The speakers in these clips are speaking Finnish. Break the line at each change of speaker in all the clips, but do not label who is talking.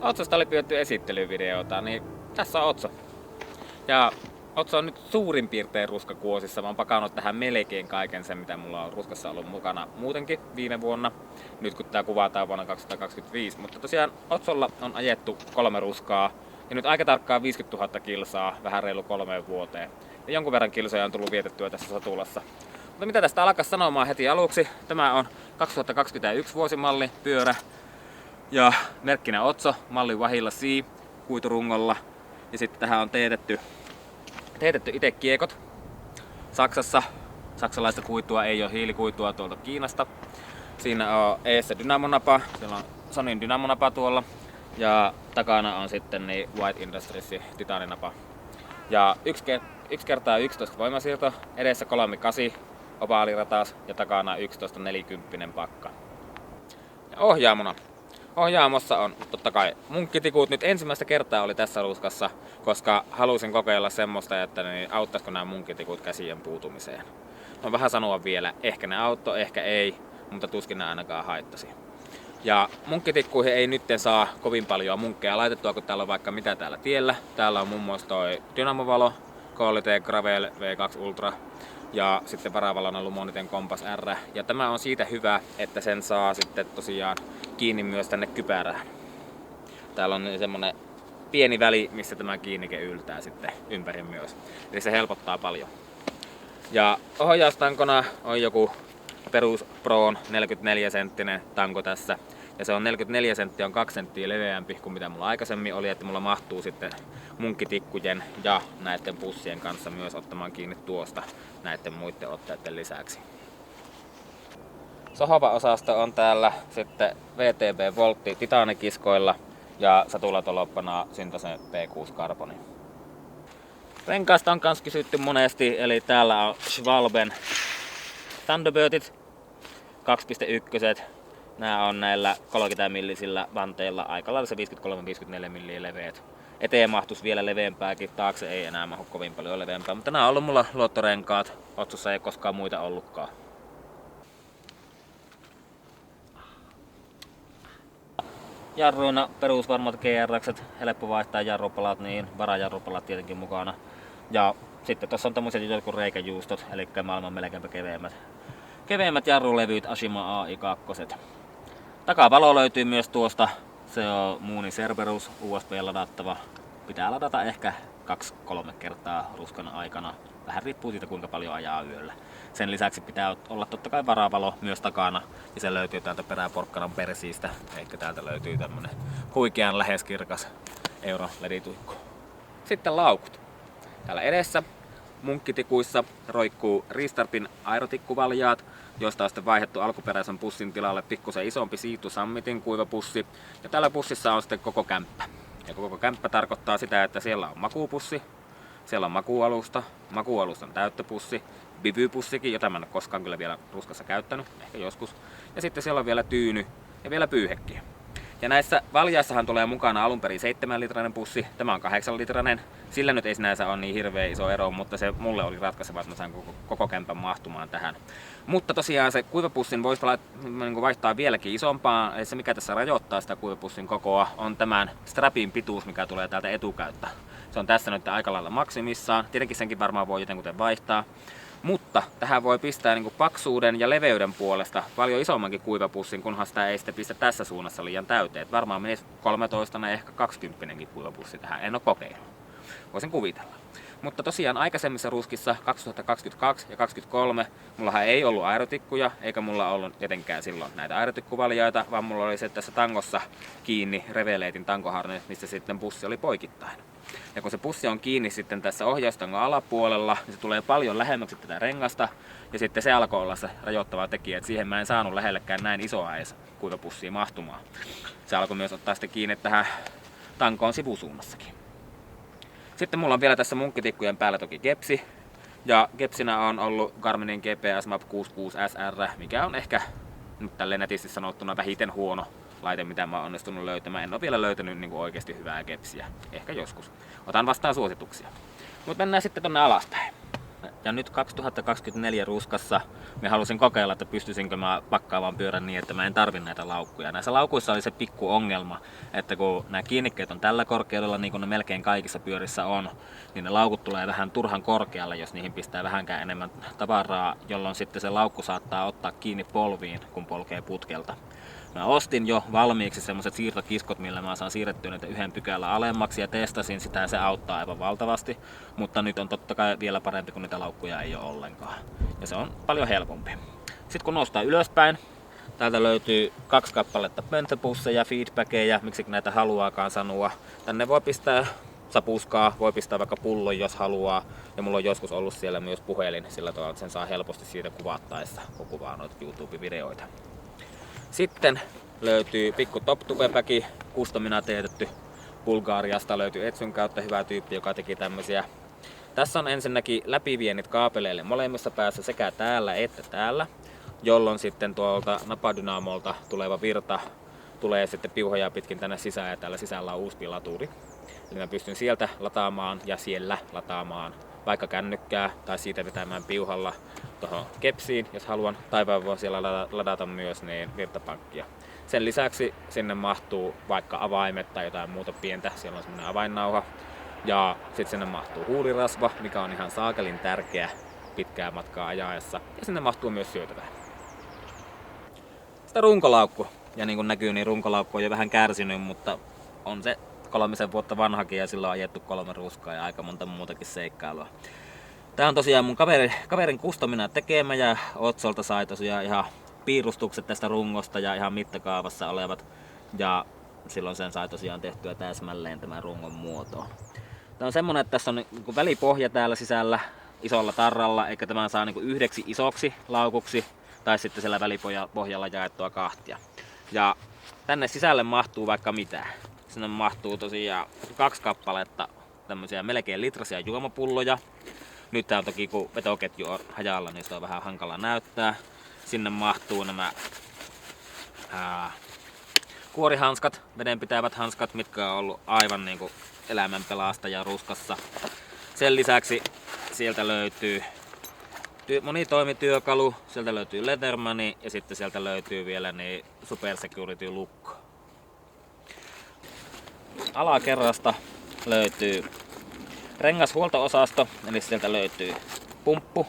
Otsosta oli pyydetty esittelyvideota, niin tässä on Otso. Ja Otso on nyt suurin piirtein ruskakuosissa. Mä oon pakannut tähän melkein kaiken sen, mitä mulla on ruskassa ollut mukana muutenkin viime vuonna. Nyt kun tää kuvataan vuonna 2025. Mutta tosiaan Otsolla on ajettu 3 ruskaa. Ja nyt aika tarkkaan 50 000 kilsaa, vähän reilu 3 vuoteen. Ja jonkun verran kilsoja on tullut vietettyä tässä satulassa. Mutta mitä tästä alkaa sanomaan heti aluksi? Tämä on 2021 vuosimalli pyörä. Ja merkkinä Otso, malli Vahilla C, kuiturungolla. Ja sitten tähän on teetetty itse kiekot Saksassa. Saksalaista kuitua ei ole hiilikuitua tuolta Kiinasta. Siinä on eessä dynamonapa, siellä on Sonyn dynamonapa tuolla. Ja takana on sitten niin White Industriesin titaaninapa. Ja 1x11 voimasiirto, edessä 3.8 ovaalirataas ja takana 11.40 pakka. Ja ohjaamossa on totta kai munkkitikut. Nyt ensimmäistä kertaa oli tässä ruskassa, koska halusin kokeilla semmoista, että niin auttaisiko nämä munkkitikut käsien puutumiseen. On vähän sanoa vielä, ehkä ne auttoi, ehkä ei, mutta tuskin ne ainakaan haittasi. Ja munkkitikkuihin ei nytten saa kovin paljon munkkeja laitettua, kun täällä on vaikka mitä täällä tiellä. Täällä on muun muassa toi dynamovalo, KLT Gravel V2 Ultra ja sitten varavalona Lumoniten Compass R. Ja tämä on siitä hyvä, että sen saa sitten tosiaan kiinni myös tänne kypärään. Täällä on semmonen pieni väli, missä tämä kiinnike yltää sitten ympäri myös. Eli se helpottaa paljon. Ja ohjaustankona on joku perus Proon 44 senttinen tanko tässä. Ja se on 44 senttiä, on 2 senttiä leveämpi kuin mitä mulla aikaisemmin oli, että mulla mahtuu sitten munkkitikkujen ja näiden pussien kanssa myös ottamaan kiinni tuosta näiden muiden otteiden lisäksi. Sohova-osasto on täällä sitten VTB Voltti titaanikiskoilla ja satulatoloppana Syntosen P6 Carboni. Renkaasta on kans kysytty monesti, eli täällä on Schwalben Thunderbirdit 2.1. Nämä on näillä 30 millisillä vanteilla aika lailla se 53-54 milliä leveät. Eteen mahtuisi vielä leveämpääkin, taakse ei enää mahdu kovin paljon leveämpää, mutta nämä on ollut mulla luottorenkaat. Otsossa ei koskaan muita ollutkaan. Jarruina perusvarmat GRX, helppo vaihtaa jarrupalat, niin varajarrupalat tietenkin mukana. Ja sitten tuossa on tämmöiset jotkut reikäjuustot, eli maailman melkeinpä keveimmät jarrulevyt Ashima AI2. Takavalo löytyy myös tuosta, se on Moonin Cerberus USB ladattava. Pitää ladata ehkä 2-3 kertaa ruskan aikana. Vähän riippuu siitä kuinka paljon ajaa yöllä. Sen lisäksi pitää olla totta kai varavalo myös takana. Ja se löytyy täältä peräporkkanan persiistä. Eikä täältä löytyy tämmönen huikean lähes kirkas euron ledituikku. Sitten laukut. Täällä edessä munkkitikuissa roikkuu Restartin aerotikkuvaljaat, josta on sitten vaihdettu alkuperäisen pussin tilalle pikkusen isompi Siitu Summitin kuivapussi. Ja täällä pussissa on sitten koko kämppä. Ja koko kämppä tarkoittaa sitä, että siellä on makuupussi, siellä on makuualustan täyttöpussi, bivypussikin, jota mä en ole koskaan kyllä vielä ruskassa käyttänyt, ehkä joskus. Ja sitten siellä on vielä tyyny ja vielä pyyhekkiä. Ja näissä valjaissahan tulee mukana alun perin 7-litrainen pussi, tämä on 8-litrainen. Sillä nyt ei sinänsä ole niin hirveä iso ero, mutta se mulle oli ratkaiseva, että mä sain koko kämpän mahtumaan tähän. Mutta tosiaan se kuivapussin voisi vaihtaa vieläkin isompaan, eli se mikä tässä rajoittaa sitä kuivapussin kokoa on tämän strapin pituus, mikä tulee täältä etukäyttä. Se on tässä nyt aika lailla maksimissaan, tietenkin senkin varmaan voi jotenkin vaihtaa. Mutta tähän voi pistää niin kuin paksuuden ja leveyden puolesta paljon isommankin kuivapussin, kunhan sitä ei sitten pistä tässä suunnassa liian täyteen. Varmaan menisi 13 ja ehkä 20 kuivapussi tähän, en ole kokeillut. Voisin kuvitella. Mutta tosiaan aikaisemmissa ruskissa 2022 ja 2023 mullahan ei ollut aerotikkuja, eikä mulla ollut tietenkään silloin näitä aerotikkuvaljaita, vaan mulla oli se tässä tangossa kiinni Revelatin tankoharne, missä sitten pussi oli poikittain. Ja kun se pussi on kiinni sitten tässä ohjaustangon alapuolella, niin se tulee paljon lähemmäksi tätä rengasta. Ja sitten se alkoi olla se rajoittava tekijä, että siihen mä en saanut lähellekään näin isoa edes kuivapussia mahtumaan. Se alkoi myös ottaa sitten kiinni tähän tankoon sivusuunnassakin. Sitten mulla on vielä tässä munkkitikkujen päällä toki kepsi. Ja kepsinä on ollut Garminin GPS Map 66 SR, mikä on ehkä nyt tälleen netisti sanottuna vähiten huono laite, mitä mä oon onnistunut löytämään. En ole vielä löytänyt niin kuin oikeasti hyvää kepsiä. Ehkä joskus. Otan vastaan suosituksia. Mutta mennään sitten tonne alaspäin. Ja nyt 2024 ruskassa me halusin kokeilla, että pystyisinkö mä pakkaamaan pyörän niin, että mä en tarvi näitä laukkuja. Näissä laukuissa oli se pikku ongelma, että kun nämä kiinnikkeet on tällä korkeudella, niin kuin ne melkein kaikissa pyörissä on, niin ne laukut tulee vähän turhan korkealle, jos niihin pistää vähänkään enemmän tavaraa, jolloin sitten se laukku saattaa ottaa kiinni polviin, kun polkee putkelta. Mä ostin jo valmiiksi semmoset siirtokiskot, millä mä saan siirrettyä niitä yhden pykälän alemmaksi ja testasin sitä ja se auttaa aivan valtavasti. Mutta nyt on totta kai vielä parempi, kun niitä laukkuja ei ole ollenkaan. Ja se on paljon helpompi. Sitten kun nostaa ylöspäin, täältä löytyy 2 kappaletta pönttöpusseja, feedbackeja, miksi näitä haluaakaan sanoa. Tänne voi pistää sapuskaa, voi pistää vaikka pullon jos haluaa. Ja mulla on joskus ollut siellä myös puhelin, sillä tavalla, että sen saa helposti siitä kuvattaessa, kun kuvaa noita YouTube-videoita. Sitten löytyy pikku top-tubepäki, customina teetetty Bulgariasta, löytyy Etsyn kautta hyvä tyyppi, joka teki tämmösiä. Tässä on ensinnäkin läpiviennit kaapeleille molemmissa päässä sekä täällä että täällä, jolloin sitten tuolta napadynamolta tuleva virta tulee sitten piuhoja pitkin tänne sisään ja täällä sisällä on USB-laturi. Eli mä pystyn sieltä lataamaan ja siellä lataamaan vaikka kännykkää tai siitä vetämään piuhalla tuohon kepsiin, jos haluan, tai voi siellä ladata myös niin virtapankkia. Sen lisäksi sinne mahtuu vaikka avaimet tai jotain muuta pientä, siellä on semmoinen avainnauha. Ja sitten sinne mahtuu huulirasva, mikä on ihan saakelin tärkeä pitkää matkaa ajaessa. Ja sinne mahtuu myös syötävää. Sitten runkolaukku. Ja niin kuin näkyy, niin runkolaukku on jo vähän kärsinyt, mutta on se 3 vuotta vanhakin ja sillä on ajettu 3 ruskaa ja aika monta muutakin seikkailua. Tää on tosiaan mun kaverin customina tekemä ja Otsolta sai tosiaan ihan piirustukset tästä rungosta ja ihan mittakaavassa olevat. Ja silloin sen sai tosiaan tehtyä täsmälleen tämän rungon muotoon. Tää on semmonen, että tässä on niinku välipohja täällä sisällä isolla tarralla, eikä tämä saa niinku yhdeksi isoksi laukuksi tai sitten siellä välipohjalla jaettua kahtia. Ja tänne sisälle mahtuu vaikka mitään. Sinne mahtuu tosiaan 2 kappaletta tämmösiä melkein litrasia juomapulloja. Nyt tää on toki kun vetoketju on hajalla, niin sitä on vähän hankala näyttää. Sinne mahtuu nämä kuorihanskat, vedenpitävät hanskat, mitkä on ollut aivan niinku elämän pelastaja ruskassa. Sen lisäksi sieltä löytyy monitoimityökalu, sieltä löytyy Leathermani ja sitten sieltä löytyy vielä niin Super Security lukko. Alakerrasta löytyy rengashuolto-osasto, eli sieltä löytyy pumppu.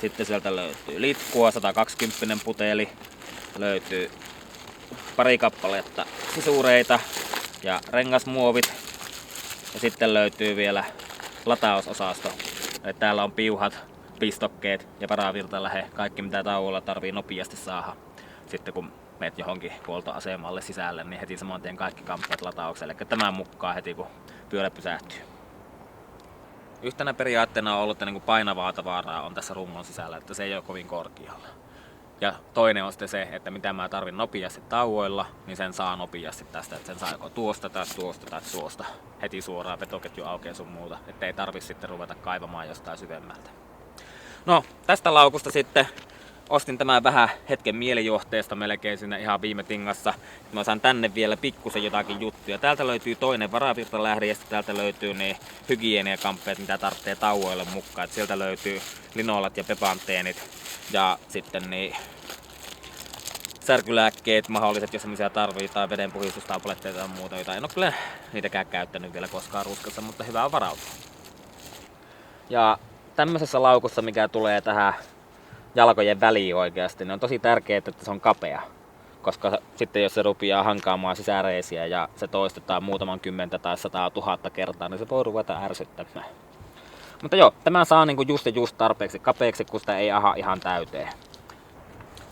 Sitten sieltä löytyy litkua, 120 puteli. Löytyy pari kappaletta sisureita ja rengasmuovit. Ja sitten löytyy vielä latausosasto. Eli täällä on piuhat, pistokkeet ja varavirtalähe. Kaikki mitä tauolla tarvii nopeasti saada. Sitten kun menet johonkin huoltoasemalle sisälle, niin heti saman tien kaikki kamppeet lataukselle. Eli tämän mukaan heti kun pyörä pysähtyy. Yhtenä periaatteena on ollut, että painavaa tavaraa on tässä rungon sisällä, että se ei ole kovin korkealla. Ja toinen on sitten se, että mitä mä tarvin nopeasti tauoilla, niin sen saa nopeasti tästä. Että sen saa joko tuosta tai tuosta tai tuosta heti suoraan vetoketju aukeaa sun muuta. Että ei tarvi sitten ruveta kaivamaan jostain syvemmältä. No, tästä laukusta sitten ostin tämän vähän hetken mielijohteesta melkein siinä ihan viime tingassa. Mä saan tänne vielä pikkusen jotakin juttuja. Täältä löytyy toinen varavirtalähde ja täältä löytyy ne hygieniakamppeet, mitä tarvitsee tauoille mukaan. Et sieltä löytyy linolat ja pepanteenit ja sitten niin särkylääkkeet mahdolliset, jos semmoisia tarvii, tai vedenpuhdistustabletteita tai muuta, joita en ole kyllä niitäkään käyttänyt vielä koskaan ruskassa, mutta hyvä on varautua. Ja tämmöisessä laukussa, mikä tulee tähän jalkojen väliin oikeasti, niin on tosi tärkeää, että se on kapea. Koska sitten jos se rupeaa hankaamaan sisäreisiä ja se toistetaan muutaman 10 tai 100 000 kertaa, niin se voi ruveta ärsyttämään. Mutta joo, tämä saa niinku just tarpeeksi kapeaksi, kun sitä ei aha ihan täyteen.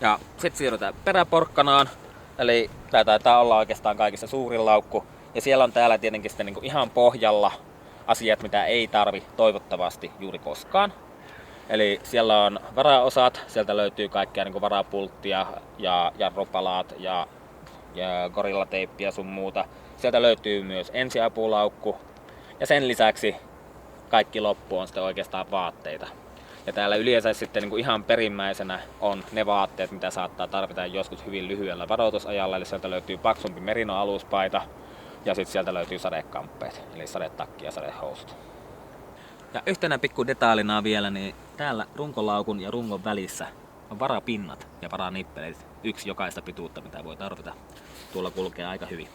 Ja sitten siirrytään peräporkkanaan. Eli tää taitaa olla oikeastaan kaikissa suurin laukku. Ja siellä on täällä tietenkin sitten niinku ihan pohjalla asiat, mitä ei tarvi toivottavasti juuri koskaan. Eli siellä on varaosat, sieltä löytyy kaikkea niin kuin varapulttia ja jarrupalaat ja gorillateippiä sun muuta. Sieltä löytyy myös ensiapulaukku ja sen lisäksi kaikki loppu on sitten oikeastaan vaatteita. Ja täällä yleensä sitten niin kuin ihan perimmäisenä on ne vaatteet, mitä saattaa tarvita joskus hyvin lyhyellä varoitusajalla. Eli sieltä löytyy paksumpi merino-aluspaita ja sitten sieltä löytyy sadekamppeet, eli sadetakki ja sadehousut. Ja yhtenä pikku detailina vielä, niin täällä runkolaukun ja rungon välissä on varapinnat ja varanippeleet. Yksi jokaista pituutta, mitä voi tarvita. Tuolla kulkee aika hyvin.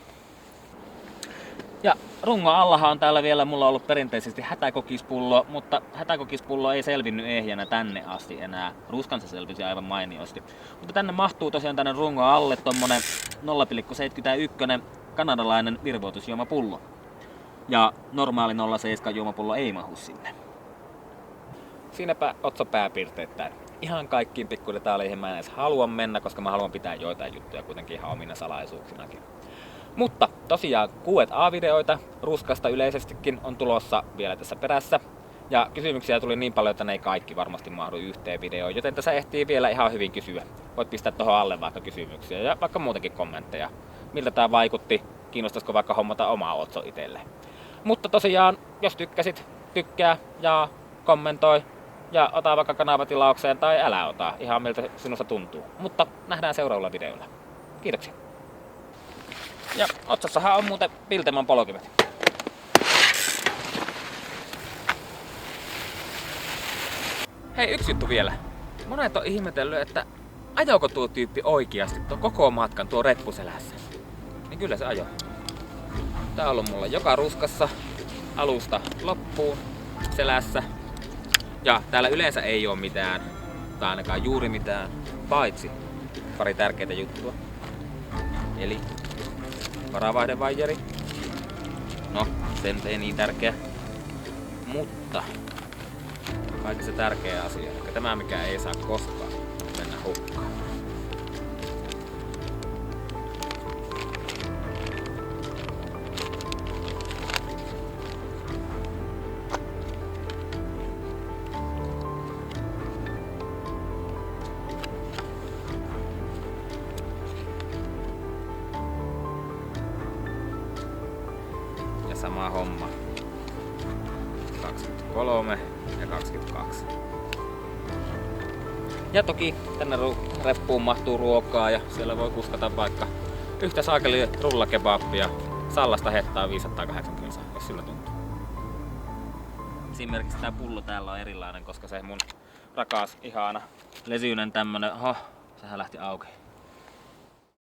Ja rungon allahan on täällä vielä mulla ollut perinteisesti hätäkokispullo, mutta hätäkokispullo ei selvinnyt ehjänä tänne asti enää. Ruskan se selvisi aivan mainiosti. Mutta tänne mahtuu tosiaan tänne rungon alle tommonen 0,71 kanadalainen virvoitusjuomapullo. Ja normaali 0,7 juomapullo ei mahu sinne. Siinäpä Otso pääpiirteittäin. Ihan kaikkiin pikkudetaileihin mä en edes halua mennä, koska mä haluan pitää joitain juttuja kuitenkin ihan omina salaisuuksinakin. Mutta tosiaan Q&A-videoita ruskasta yleisestikin on tulossa vielä tässä perässä. Ja kysymyksiä tuli niin paljon, että ne ei kaikki varmasti mahdu yhteen videoon, joten tässä ehtii vielä ihan hyvin kysyä. Voit pistää tohon alle vaikka kysymyksiä ja vaikka muutenkin kommentteja. Miltä tää vaikutti? Kiinnostaisiko vaikka hommata omaa Otso itselle? Mutta tosiaan, jos tykkäsit, tykkää ja kommentoi ja ota vaikka kanavatilaukseen tai älä ota, ihan miltä sinusta tuntuu. Mutta nähdään seuraavalla videolla. Kiitoksia. Ja Otsossahan on muuten Piltemon polkimet. Hei, yksi juttu vielä. Monet on ihmetellyt, että ajoiko tuo tyyppi oikeasti tuon koko matkan tuo reppuselässä. Niin kyllä se ajoi. Tää on ollut mulla joka ruskassa alusta loppuun selässä. Ja täällä yleensä ei oo mitään, tai ainakaan juuri mitään, paitsi pari tärkeitä juttua. Eli varavaihdevajeri. No, se nyt ei niin tärkeä. Mutta kaikista tärkeä asia, eli tämä mikä ei saa koskaan mennä hukkaan. Sama homma. 23 ja 22. Ja toki tänne reppuun mahtuu ruokaa ja siellä voi kuskata vaikka yhtä saakeli rullakebappia sallasta hettaa 580, jos sillä tuntuu. Esimerkiksi tää pullo täällä on erilainen, koska se mun rakas, ihana, lesyinen tämmönen, sehän lähti auki.